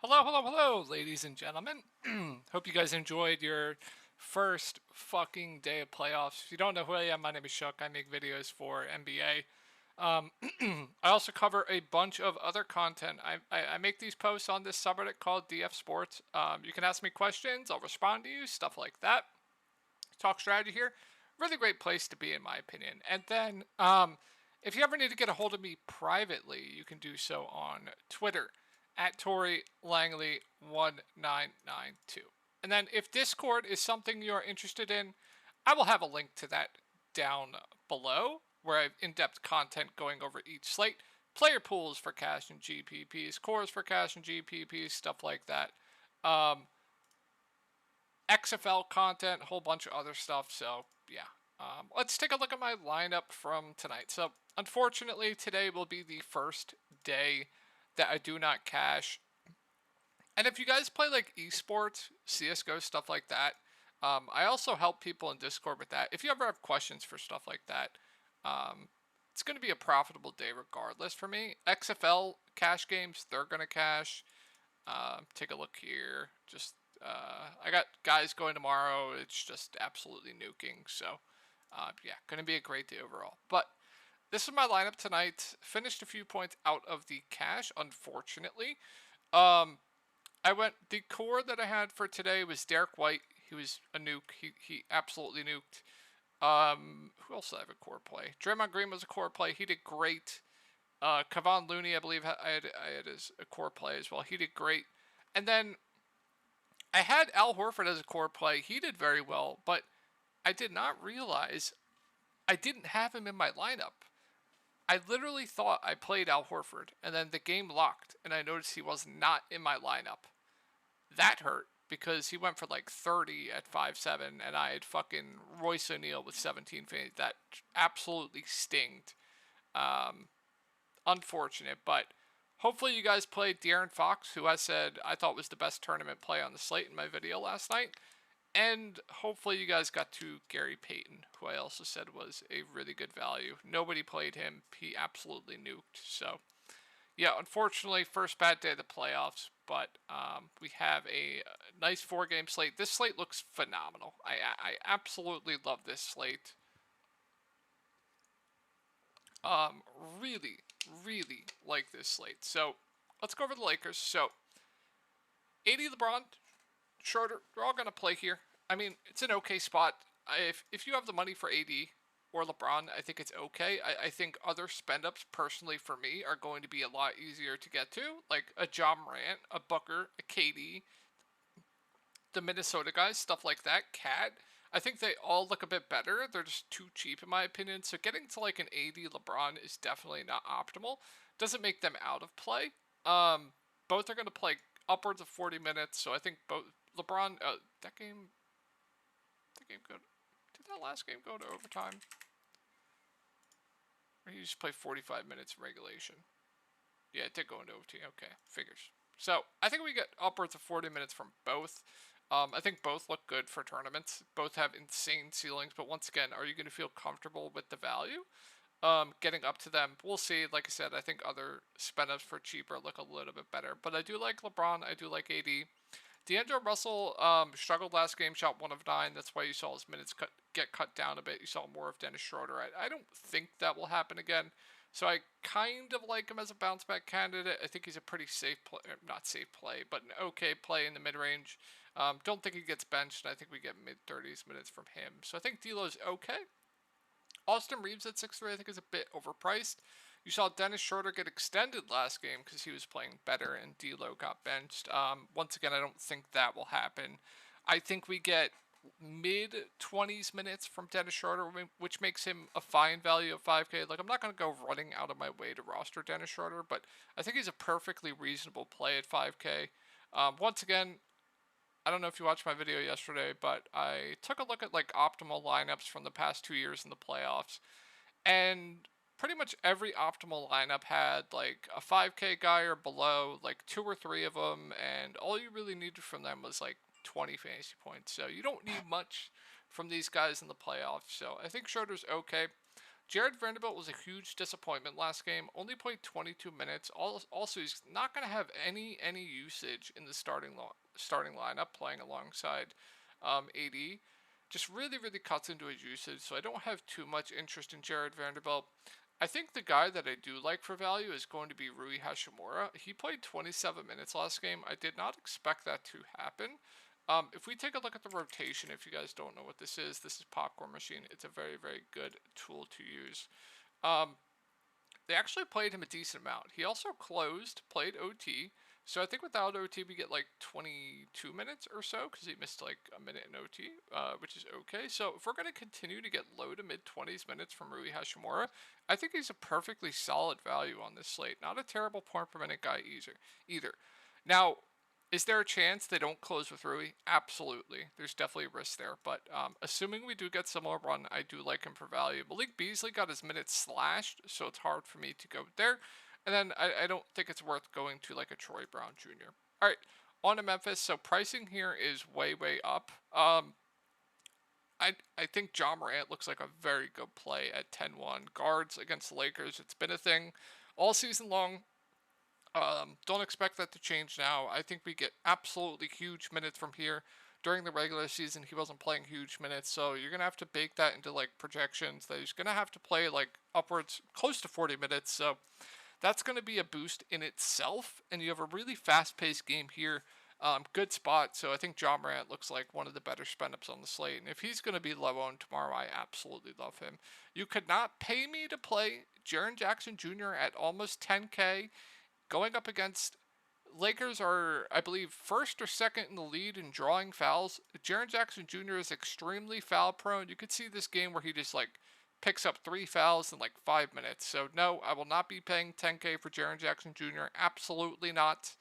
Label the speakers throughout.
Speaker 1: Hello, hello, hello, ladies and gentlemen. Hope you guys enjoyed your first fucking day of playoffs. If you don't know who I am, my name is Chuck. I make videos for NBA. I also cover a bunch of other content. I make these posts on this subreddit called DF Sports. You can ask me questions, I'll respond to you, stuff like that. Talk strategy here. Really great place to be, in my opinion. And then, if you ever need to get a hold of me privately, you can do so on Twitter at Tory Langley 1992. And then, if Discord is something you're interested in, I will have a link to that down below, where I have in-depth content going over each slate, player pools for cash and GPPs, cores for cash and GPPs, stuff like that. XFL content, a whole bunch of other stuff. So yeah, let's take a look at my lineup from tonight. So unfortunately, today will be the first day that I do not cash. And if you guys play like esports, CS:GO, stuff like that, I also help people in Discord with that. If you ever have questions for stuff like that, it's going to be a profitable day regardless for me. XFL cash games, they're going to cash. Take a look here. Just I got guys going tomorrow. It's just absolutely nuking. So yeah, going to be a great day overall. But this is my lineup tonight. Finished a few points out of the cash, unfortunately. The core that I had for today was Derek White. He was a nuke. He absolutely nuked. Who else did I have a core play? Draymond Green was a core play. He did great. Kevon Looney, I believe I had as a core play as well. He did great. And then I had Al Horford as a core play. He did very well, but I did not realize I didn't have him in my lineup. I literally thought I played Al Horford, and then the game locked, and I noticed he was not in my lineup. That hurt because he went for like 30 at 5'7", and I had fucking Royce O'Neal with 17 fades. That absolutely stinged. Unfortunate, but hopefully you guys played De'Aaron Fox, who I said I thought was the best tournament play on the slate in my video last night. And hopefully you guys got to Gary Payton, who I also said was a really good value. Nobody played him. He absolutely nuked. So, yeah, unfortunately, first bad day of the playoffs. But we have a nice 4-game slate. This slate looks phenomenal. I absolutely love this slate. Really, really like this slate. So let's go over the Lakers. So AD, LeBron, Schroeder, they're all gonna play here. I mean, it's an okay spot. If you have the money for AD or LeBron, I think it's okay. I think other spend ups personally for me are going to be a lot easier to get to, like a Ja Morant, a Booker, a KD, the Minnesota guys, stuff like that. Cat. I think they all look a bit better. They're just too cheap in my opinion. So getting to like an AD LeBron is definitely not optimal. Doesn't make them out of play. Both are going to play upwards of 40 minutes. So I think both LeBron. That game go. Did that last game go to overtime? Or he just played 45 minutes in regulation. Yeah, it did go into OT. Okay, figures. So I think we get upwards of 40 minutes from both. I think both look good for tournaments. Both have insane ceilings, but once again, are you going to feel comfortable with the value? Getting up to them, we'll see. Like I said, I think other spend ups for cheaper look a little bit better. But I do like LeBron. I do like AD. D'Angelo Russell struggled last game, shot 1 of 9. That's why you saw his minutes get cut down a bit. You saw more of Dennis Schroeder. I don't think that will happen again. So I kind of like him as a bounce back candidate. I think he's a pretty safe play, not safe play, but an okay play in the mid range. Don't think he gets benched, and I think we get mid 30s minutes from him. So I think D'Lo's okay. Austin Reeves at 6'3", I think is a bit overpriced. You saw Dennis Schroeder get extended last game because he was playing better and D'Lo got benched. Once again, I don't think that will happen. I think we get mid-20s minutes from Dennis Schroeder, which makes him a fine value of 5K. Like, I'm not going to go running out of my way to roster Dennis Schroeder, but I think he's a perfectly reasonable play at 5K. Once again, I don't know if you watched my video yesterday, but I took a look at like optimal lineups from the past 2 years in the playoffs, and pretty much every optimal lineup had like a 5K guy or below, like 2 or 3 of them, and all you really needed from them was like 20 fantasy points. So you don't need much from these guys in the playoffs. So I think Schroeder's okay. Jared Vanderbilt was a huge disappointment last game. Only played 22 minutes. Also, he's not going to have any usage in the starting lineup playing alongside AD. Just really cuts into his usage. So I don't have too much interest in Jared Vanderbilt. I think the guy that I do like for value is going to be Rui Hachimura. He played 27 minutes last game. I did not expect that to happen. If we take a look at the rotation, if you guys don't know what this is Popcorn Machine. It's a very good tool to use. They actually played him a decent amount. He also played OT. So I think without OT we get like 22 minutes or so because he missed like a minute in OT, which is okay. So if we're going to continue to get low to mid 20s minutes from Rui Hachimura, I think he's a perfectly solid value on this slate. Not a terrible point per minute guy either. Now, is there a chance they don't close with Rui? Absolutely. There's definitely a risk there. But assuming we do get similar run, I do like him for value. Malik Beasley got his minutes slashed, so it's hard for me to go there. And then I don't think it's worth going to like a Troy Brown Jr. All right, on to Memphis. So pricing here is way up. I think Ja Morant looks like a very good play at 10-1. Guards against the Lakers, it's been a thing all season long. Don't expect that to change now. I think we get absolutely huge minutes from here. During the regular season, he wasn't playing huge minutes, so you're going to have to bake that into like projections that he's going to have to play like upwards close to 40 minutes. So that's going to be a boost in itself, and you have a really fast-paced game here. Good spot, so I think Ja Morant looks like one of the better spend-ups on the slate, and if he's going to be low-owned tomorrow, I absolutely love him. You could not pay me to play Jaren Jackson Jr. at almost 10K, going up against Lakers are, I believe, first or second in the lead in drawing fouls. Jaren Jackson Jr. is extremely foul-prone. You could see this game where he just, like, picks up 3 fouls in like 5 minutes. So no, I will not be paying 10K for Jaren Jackson Jr. Absolutely not.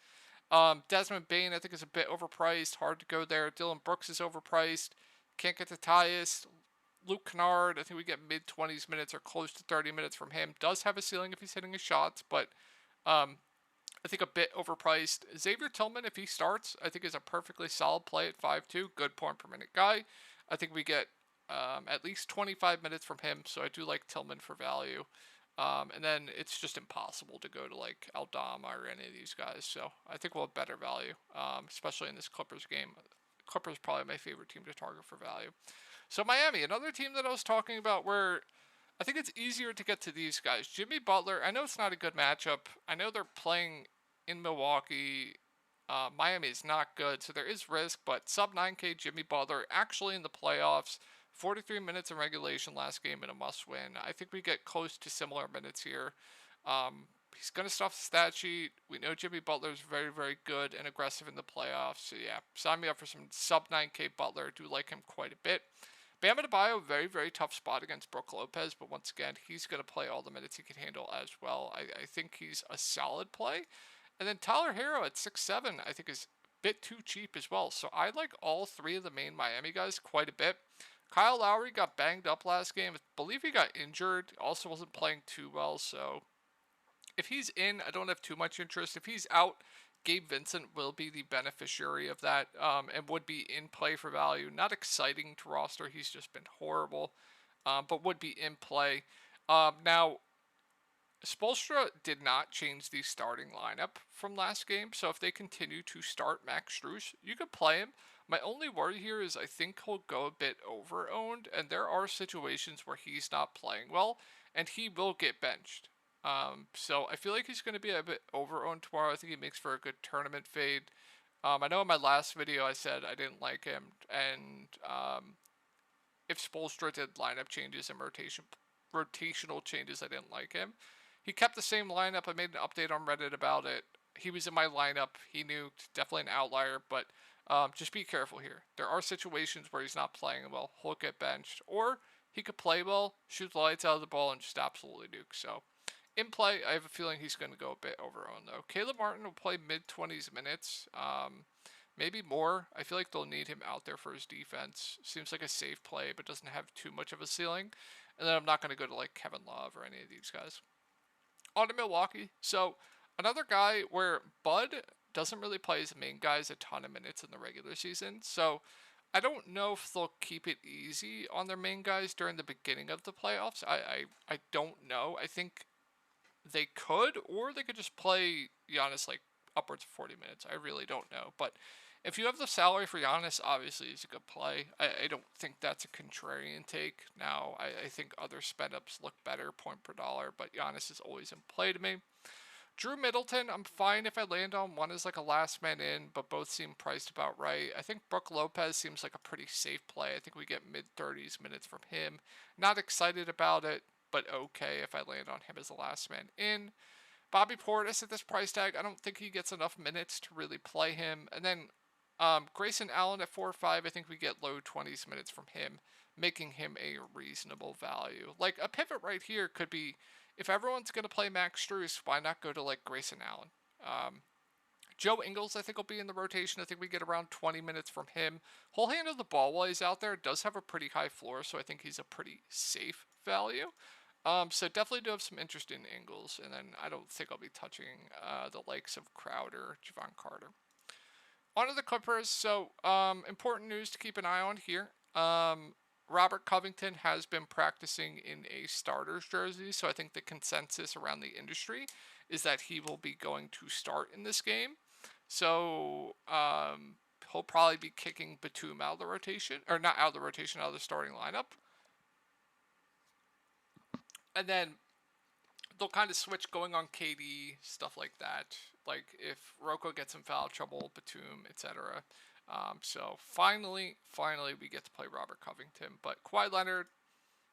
Speaker 1: Desmond Bane I think is a bit overpriced. Hard to go there. Dylan Brooks is overpriced. Can't get to Tyus. Luke Kennard, I think we get mid-20s minutes or close to 30 minutes from him. Does have a ceiling if he's hitting his shots, but I think a bit overpriced. Xavier Tillman, if he starts, I think is a perfectly solid play at 5'2". Good point per minute guy. I think we get at least 25 minutes from him, so I do like Tillman for value. And then it's just impossible to go to like Aldama or any of these guys, so I think we'll have better value, especially in this Clippers game. Clippers probably my favorite team to target for value. So Miami, another team that I was talking about where I think it's easier to get to these guys. Jimmy Butler, I know it's not a good matchup. I know they're playing in Milwaukee. Miami is not good, so there is risk, but sub 9K Jimmy Butler actually in the playoffs. 43 minutes in regulation last game in a must-win. I think we get close to similar minutes here. He's going to stuff the stat sheet. We know Jimmy Butler is very good and aggressive in the playoffs. So yeah, sign me up for some sub 9K Butler. Do like him quite a bit. Bam Adebayo, very tough spot against Brook Lopez, but once again, he's going to play all the minutes he can handle as well. I think he's a solid play. And then Tyler Hero at 6'7", I think is a bit too cheap as well. So I like all three of the main Miami guys quite a bit. Kyle Lowry got banged up last game. I believe he got injured. Also wasn't playing too well. So if he's in, I don't have too much interest. If he's out, Gabe Vincent will be the beneficiary of that and would be in play for value. Not exciting to roster. He's just been horrible, but would be in play. Now, Spoelstra did not change the starting lineup from last game. So if they continue to start Max Strus, you could play him. My only worry here is I think he'll go a bit over-owned, and there are situations where he's not playing well, and he will get benched. So I feel like he's going to be a bit over-owned tomorrow. I think he makes for a good tournament fade. I know in my last video I said I didn't like him, and if Spoelstra did lineup changes and rotational changes, I didn't like him. He kept the same lineup. I made an update on Reddit about it. He was in my lineup. He nuked. Definitely an outlier, but just be careful here. There are situations where he's not playing well. He'll get benched. Or he could play well, shoot the lights out of the ball, and just absolutely nuke. So in play, I have a feeling he's going to go a bit over-owned, though. Caleb Martin will play mid-20s minutes. Maybe more. I feel like they'll need him out there for his defense. Seems like a safe play, but doesn't have too much of a ceiling. And then I'm not going to go to like Kevin Love or any of these guys. On to Milwaukee. So another guy where Bud doesn't really play his main guys a ton of minutes in the regular season. So I don't know if they'll keep it easy on their main guys during the beginning of the playoffs. I don't know. I think they could, or they could just play Giannis like upwards of 40 minutes. I really don't know. But if you have the salary for Giannis, obviously he's a good play. I don't think that's a contrarian take. Now, I think other spend ups look better point per dollar, but Giannis is always in play to me. Drew Middleton, I'm fine if I land on one as like a last man in, but both seem priced about right. I think Brook Lopez seems like a pretty safe play. I think we get mid 30s minutes from him. Not excited about it, but okay if I land on him as a last man in. Bobby Portis at this price tag, I don't think he gets enough minutes to really play him. And then Grayson Allen at 4 or 5, I think we get low 20s minutes from him, making him a reasonable value. Like a pivot right here could be, if everyone's going to play Max Strus, why not go to like Grayson Allen? Joe Ingles, I think, will be in the rotation. I think we get around 20 minutes from him. He'll handle the ball while he's out there. Does have a pretty high floor, so I think he's a pretty safe value. So definitely do have some interest in Ingles, and then I don't think I'll be touching the likes of Crowder, Javon Carter. On to the Clippers. So important news to keep an eye on here. Robert Covington has been practicing in a starter's jersey, so I think the consensus around the industry is that he will be going to start in this game. So he'll probably be kicking Batum out of the rotation, or not out of the rotation, out of the starting lineup. And then they'll kind of switch going on KD, stuff like that. Like if Rocco gets in foul trouble, Batum, etc. So finally, we get to play Robert Covington. But Kawhi Leonard,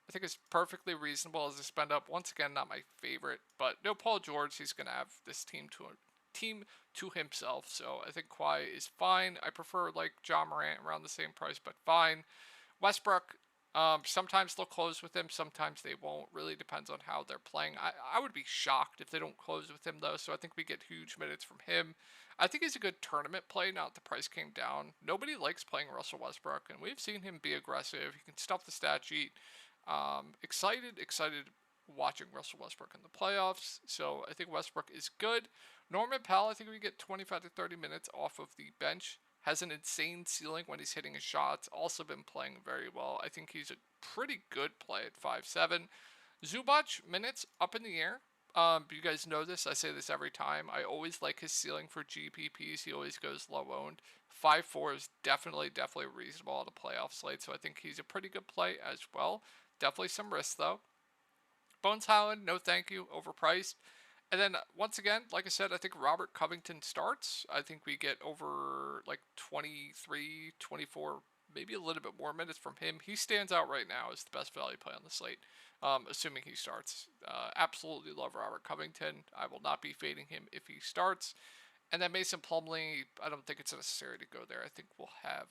Speaker 1: I think is perfectly reasonable as a spend up. Once again, not my favorite, but no Paul George. He's going to have this team to himself. So I think Kawhi is fine. I prefer like John Morant around the same price, but fine. Westbrook, sometimes they'll close with him, sometimes they won't. Really depends on how they're playing. I would be shocked if they don't close with him, though, so I think we get huge minutes from him. I think he's a good tournament play now that the price came down. Nobody likes playing Russell Westbrook, and we've seen him be aggressive. He can stuff the stat sheet. Excited watching Russell Westbrook in the playoffs, so I think Westbrook is good. Norman Powell, I think we get 25 to 30 minutes off of the bench. Has an insane ceiling when he's hitting his shots. Also been playing very well. I think he's a pretty good play at 5'7". Zubac, minutes up in the air. You guys know this. I say this every time. I always like his ceiling for GPPs. He always goes low owned. 5'4" is definitely reasonable on the playoff slate. So I think he's a pretty good play as well. Definitely some risk though. Bones Highland, no thank you. Overpriced. And then, once again, like I said, I think Robert Covington starts. I think we get over, like, 23, 24, maybe a little bit more minutes from him. He stands out right now as the best value play on the slate, assuming he starts. Absolutely love Robert Covington. I will not be fading him if he starts. And then Mason Plumlee, I don't think it's necessary to go there. I think we'll have...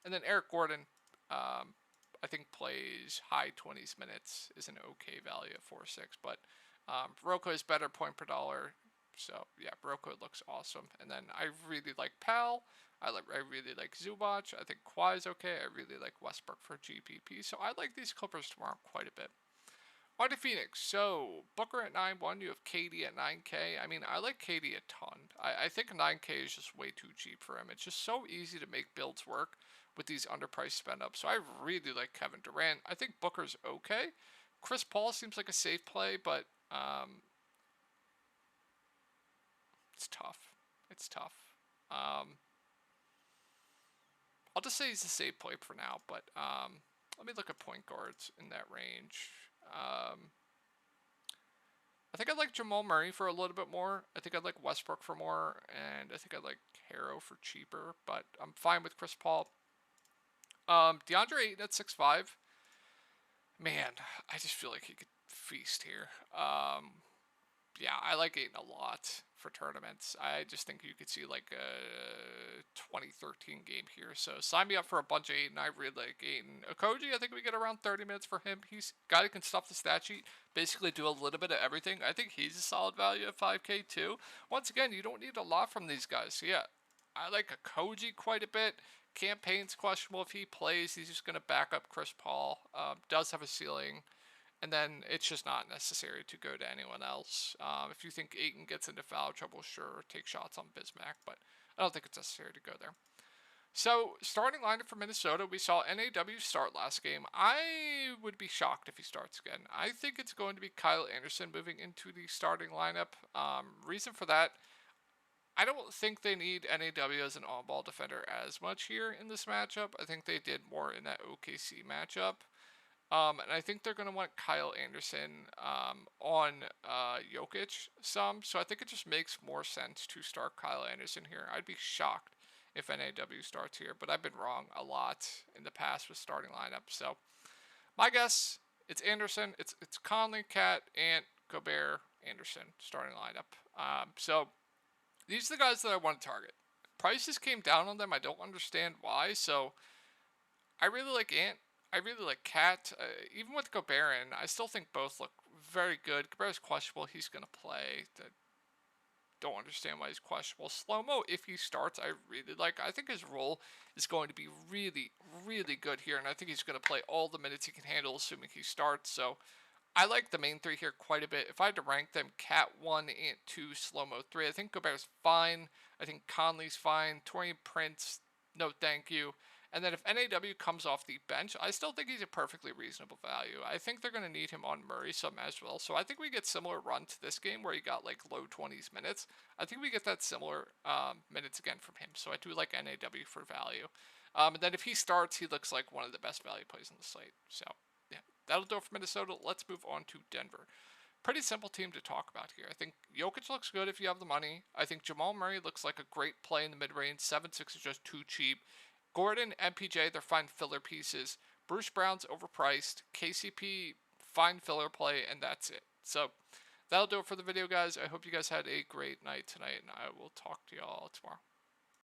Speaker 1: and then Eric Gordon, I think plays high 20s minutes, is an okay value at 4-6, but... Rocco is better point per dollar, so yeah, Rocco looks awesome. And then I really like Powell. I really like Zubac. I think Kawhi's okay. I really like Westbrook for GPP. So I like these Clippers tomorrow quite a bit. On to Phoenix. So Booker at 9-1. You have KD at 9K. I mean, I like KD a ton. I think 9K is just way too cheap for him. It's just so easy to make builds work with these underpriced spend ups. So I really like Kevin Durant. I think Booker's okay. Chris Paul seems like a safe play, but it's tough. I'll just say he's a safe play for now, but let me look at point guards in that range. I think I'd like Jamal Murray for a little bit more. I think I'd like Westbrook for more, and I think I'd like Harrow for cheaper, but I'm fine with Chris Paul. DeAndre Ayton at 6'5". Man, I just feel like he could feast here. Yeah, I like Ayton a lot for tournaments. I just think you could see like a 2013 game here. So sign me up for a bunch of Ayton. I really like Ayton. Okogie, I think we get around 30 minutes for him. He's a guy who can stuff the stat sheet, basically do a little bit of everything. I think he's a solid value at 5K too. Once again, you don't need a lot from these guys. So yeah, I like Okogie quite a bit. Campaign's questionable if he plays. He's just going to back up Chris Paul. Does have a ceiling. And then it's just not necessary to go to anyone else. If you think Ayton gets into foul trouble, sure, take shots on Bismack. But I don't think it's necessary to go there. So, starting lineup for Minnesota, we saw NAW start last game. I would be shocked if he starts again. I think it's going to be Kyle Anderson moving into the starting lineup. Reason for that, I don't think they need NAW as an on-ball defender as much here in this matchup. I think they did more in that OKC matchup. And I think they're going to want Kyle Anderson on Jokic some. So I think it just makes more sense to start Kyle Anderson here. I'd be shocked if NAW starts here, but I've been wrong a lot in the past with starting lineups. So my guess, it's Anderson, it's Conley, Cat, Ant, Gobert, Anderson starting lineup. So these are the guys that I want to target. Prices came down on them. I don't understand why. So I really like Ant. I really like Cat. Even with Gobert in, I still think both look very good. Gobert's questionable. He's going to play. Don't understand why he's questionable. Slow-mo, if he starts, I really like. I think his role is going to be really, really good here, and I think he's going to play all the minutes he can handle, assuming he starts. So I like the main three here quite a bit. If I had to rank them, Cat 1, Ant 2, Slow-mo 3, I think Gobert's fine. I think Conley's fine. Torian Prince, no thank you. And then if NAW comes off the bench, I still think he's a perfectly reasonable value. I think they're going to need him on Murray some as well. So I think we get similar run to this game where he got like low 20s minutes. I think we get that similar minutes again from him. So I do like NAW for value. And then if he starts, he looks like one of the best value plays on the slate. So yeah, that'll do it for Minnesota. Let's move on to Denver. Pretty simple team to talk about here. I think Jokic looks good if you have the money. I think Jamal Murray looks like a great play in the mid-range. 7-6 is just too cheap. Gordon, MPJ, they're fine filler pieces. Bruce Brown's overpriced. KCP, fine filler play, and that's it. So that'll do it for the video, guys. I hope you guys had a great night tonight, and I will talk to y'all tomorrow.